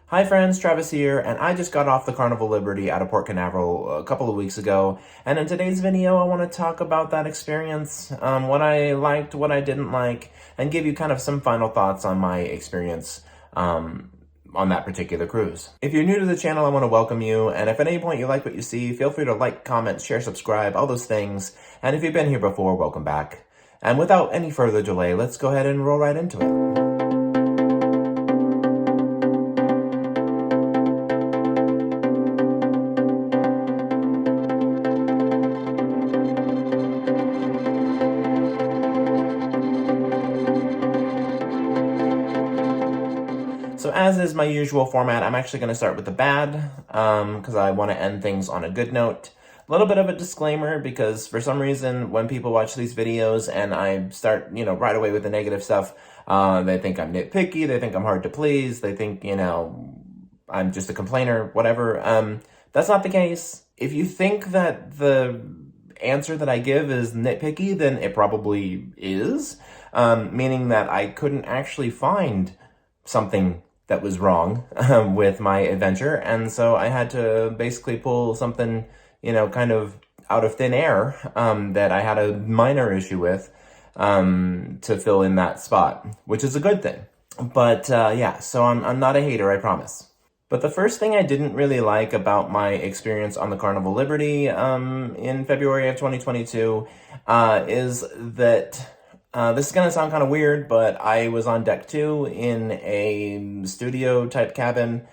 Hi friends, Travis here, and I just got off the Carnival Liberty out of Port Canaveral a couple of weeks ago, and in today's video I want to talk about that experience, what I liked, what I didn't like, and give you kind of some final thoughts on my experience on that particular cruise. If you're new to the channel, I want to welcome you, and if at any point you like what you see, feel free to like, comment, share, subscribe, all those things, and if you've been here before, welcome back. And without any further delay, let's go ahead and roll right into it. So as is my usual format, I'm actually going to start with the bad, because I want to end things on a good note. A little bit of a disclaimer, because for some reason, when people watch these videos and I start, right away with the negative stuff, they think I'm nitpicky, they think I'm hard to please, they think, I'm just a complainer, whatever. That's not the case. If you think that the answer that I give is nitpicky, then it probably is, meaning that I couldn't actually find something that was wrong with my adventure, and so I had to basically pull something, kind of out of thin air that I had a minor issue with to fill in that spot, which is a good thing. But yeah, so I'm not a hater, I promise. But the first thing I didn't really like about my experience on the Carnival Liberty in February of 2022 is that this is going to sound kind of weird, but I was on deck 2 in a studio type cabin,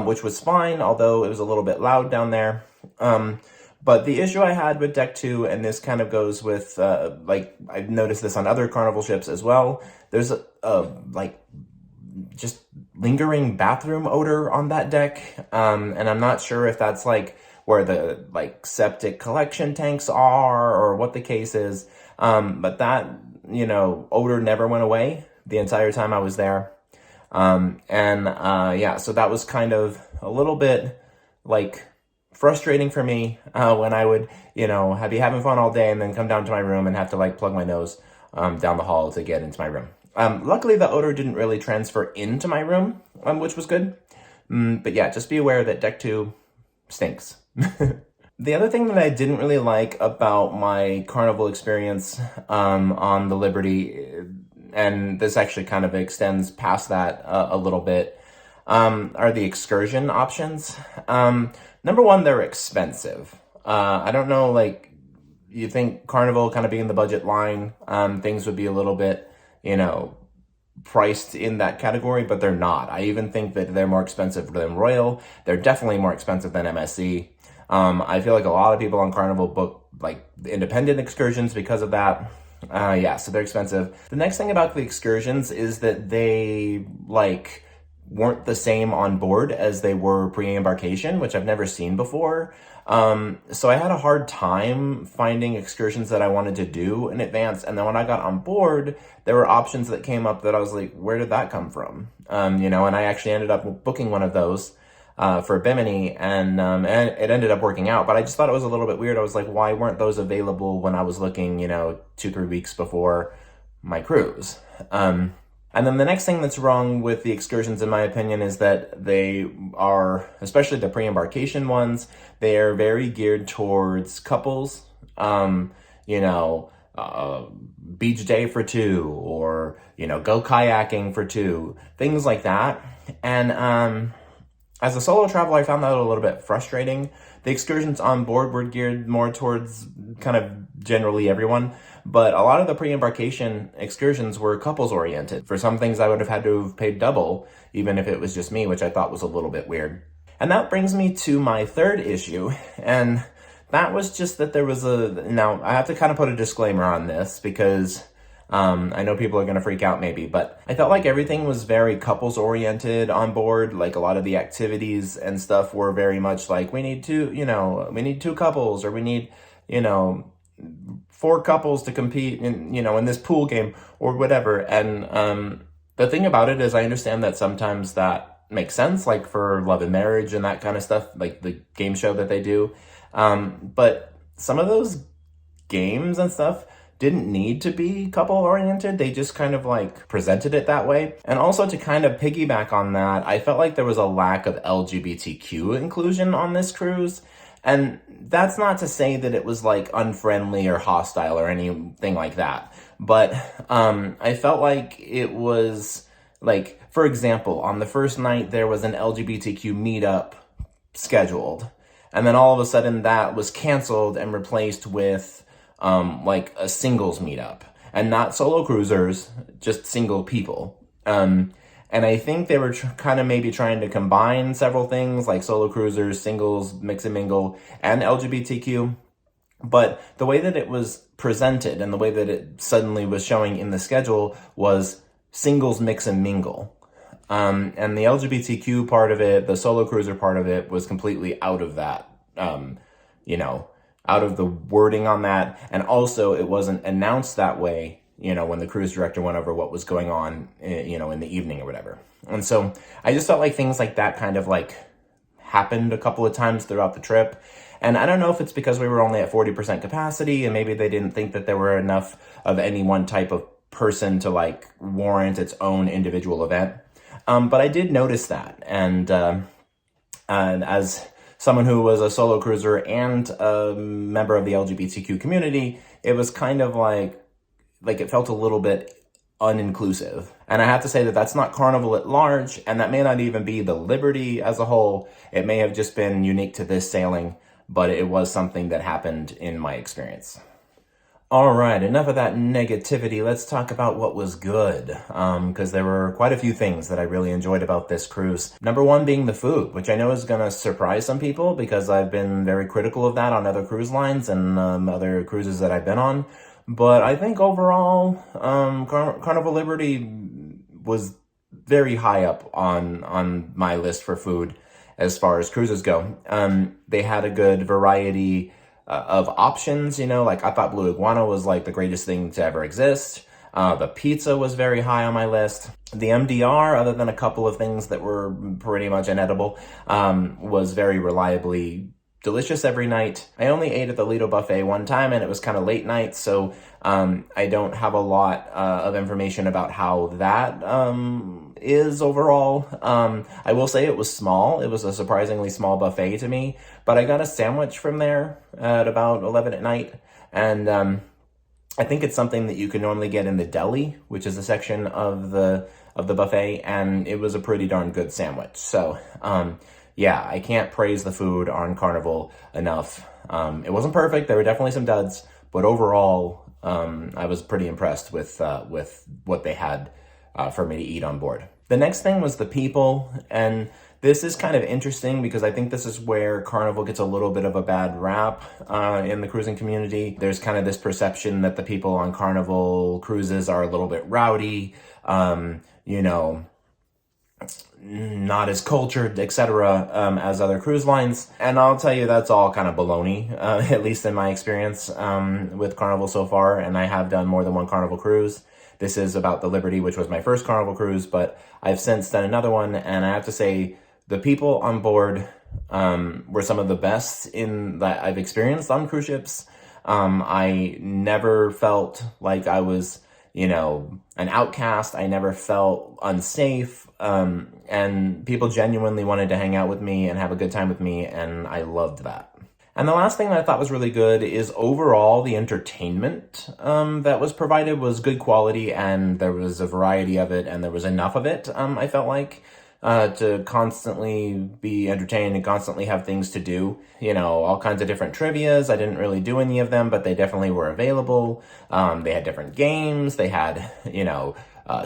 which was fine, although it was a little bit loud down there. But the issue I had with deck 2, and this kind of goes with, I've noticed this on other Carnival ships as well, there's just lingering bathroom odor on that deck. And I'm not sure if that's where the septic collection tanks are or what the case is. But that, odor never went away the entire time I was there. Yeah, so that was kind of a little bit frustrating for me when I would, be having fun all day and then come down to my room and have to plug my nose down the hall to get into my room. Luckily, the odor didn't really transfer into my room, which was good. But yeah, just be aware that deck 2 stinks. The other thing that I didn't really like about my Carnival experience on the Liberty, and this actually kind of extends past that a little bit, are the excursion options. Number one, they're expensive. I don't know, you think Carnival kind of being the budget line, things would be a little bit, priced in that category, but they're not. I even think that they're more expensive than Royal. They're definitely more expensive than MSC. I feel like a lot of people on Carnival book independent excursions because of that. Yeah, so they're expensive. The next thing about the excursions is that they weren't the same on board as they were pre-embarkation, which I've never seen before. So I had a hard time finding excursions that I wanted to do in advance. And then when I got on board, there were options that came up that I was like, where did that come from? And I actually ended up booking one of those for Bimini, and it ended up working out, but I just thought it was a little bit weird. I was like, why weren't those available when I was looking, 2-3 weeks before my cruise? And then the next thing that's wrong with the excursions, in my opinion, is that they are, especially the pre-embarkation ones, they are very geared towards couples, beach day for 2, or, go kayaking for 2, things like that. And as a solo traveler, I found that a little bit frustrating. The excursions on board were geared more towards kind of generally everyone, but a lot of the pre-embarkation excursions were couples-oriented. For some things, I would have had to have paid double, even if it was just me, which I thought was a little bit weird. And that brings me to my third issue, and that was just that there was now, I have to kind of put a disclaimer on this, because I know people are going to freak out maybe, but I felt like everything was very couples oriented on board. A lot of the activities and stuff were very much we need we need 2 couples, or we need, 4 couples to compete in, in this pool game or whatever. And, the thing about it is I understand that sometimes that makes sense, for Love and Marriage and that kind of stuff, the game show that they do. But some of those games and stuff didn't need to be couple oriented. They just kind of like presented it that way. And also to kind of piggyback on that, I felt like there was a lack of LGBTQ inclusion on this cruise. And that's not to say that it was like unfriendly or hostile or anything like that. But I felt like it was like, for example, on the first night there was an LGBTQ meetup scheduled. And then all of a sudden that was canceled and replaced with like a singles meetup. And not solo cruisers, just single people. And I think they were kind of maybe trying to combine several things like solo cruisers, singles, mix and mingle, and LGBTQ. But the way that it was presented and the way that it suddenly was showing in the schedule was singles, mix and mingle. And the LGBTQ part of it, the solo cruiser part of it was completely out of that, out of the wording on that. And also it wasn't announced that way, when the cruise director went over what was going on, in the evening or whatever. And so I just felt like things like that kind of like happened a couple of times throughout the trip. And I don't know if it's because we were only at 40% capacity and maybe they didn't think that there were enough of any one type of person to like warrant its own individual event. But I did notice that. And as someone who was a solo cruiser and a member of the LGBTQ community, it was kind of like it felt a little bit uninclusive. And I have to say that that's not Carnival at large, and that may not even be the Liberty as a whole. It may have just been unique to this sailing, but it was something that happened in my experience. All right, enough of that negativity. Let's talk about what was good, because there were quite a few things that I really enjoyed about this cruise. Number one being the food, which I know is going to surprise some people because I've been very critical of that on other cruise lines and other cruises that I've been on. But I think overall, Carnival Liberty was very high up on my list for food as far as cruises go. They had a good variety of options, like I thought Blue Iguana was like the greatest thing to ever exist. The pizza was very high on my list. The MDR, other than a couple of things that were pretty much inedible, was very reliably delicious every night. I only ate at the Lido buffet one time and it was kind of late night, so I don't have a lot of information about how that is overall. I will say it was small. It was a surprisingly small buffet to me, but I got a sandwich from there at about 11 at night, and I think it's something that you can normally get in the deli, which is a section of the buffet, and it was a pretty darn good sandwich. So yeah, I can't praise the food on Carnival enough. It wasn't perfect. There were definitely some duds, but overall, I was pretty impressed with what they had for me to eat on board. The next thing was the people, and this is kind of interesting because I think this is where Carnival gets a little bit of a bad rap in the cruising community. There's kind of this perception that the people on Carnival cruises are a little bit rowdy, not as cultured, etc., as other cruise lines. And I'll tell you, that's all kind of baloney, at least in my experience with Carnival so far. And I have done more than one Carnival cruise. This is about the Liberty, which was my first Carnival cruise, but I've since done another one. And I have to say, the people on board were some of the best that I've experienced on cruise ships. I never felt like I was, an outcast. I never felt unsafe. And people genuinely wanted to hang out with me and have a good time with me, and I loved that. And the last thing that I thought was really good is overall the entertainment that was provided was good quality, and there was a variety of it, and there was enough of it, I felt like, to constantly be entertained and constantly have things to do. All kinds of different trivias. I didn't really do any of them, but they definitely were available. They had different games. They had,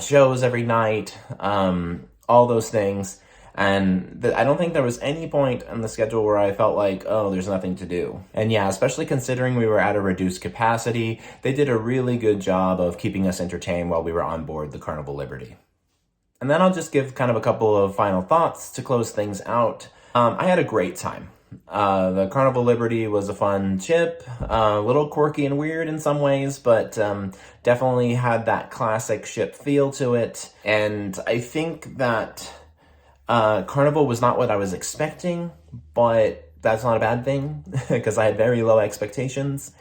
shows every night, all those things. And I don't think there was any point in the schedule where I felt like, oh, there's nothing to do. And yeah, especially considering we were at a reduced capacity, they did a really good job of keeping us entertained while we were on board the Carnival Liberty. And then I'll just give kind of a couple of final thoughts to close things out. I had a great time. The Carnival Liberty was a fun ship, a little quirky and weird in some ways, but definitely had that classic ship feel to it. And I think that Carnival was not what I was expecting, but that's not a bad thing because I had very low expectations.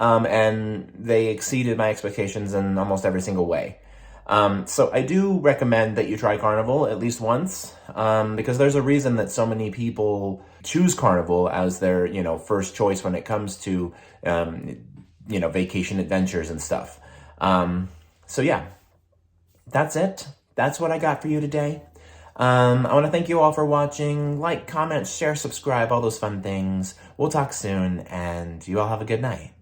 and they exceeded my expectations in almost every single way. So I do recommend that you try Carnival at least once, because there's a reason that so many people choose Carnival as their, first choice when it comes to, vacation adventures and stuff. So yeah, that's it. That's what I got for you today. I want to thank you all for watching. Like, comment, share, subscribe, all those fun things. We'll talk soon, and you all have a good night.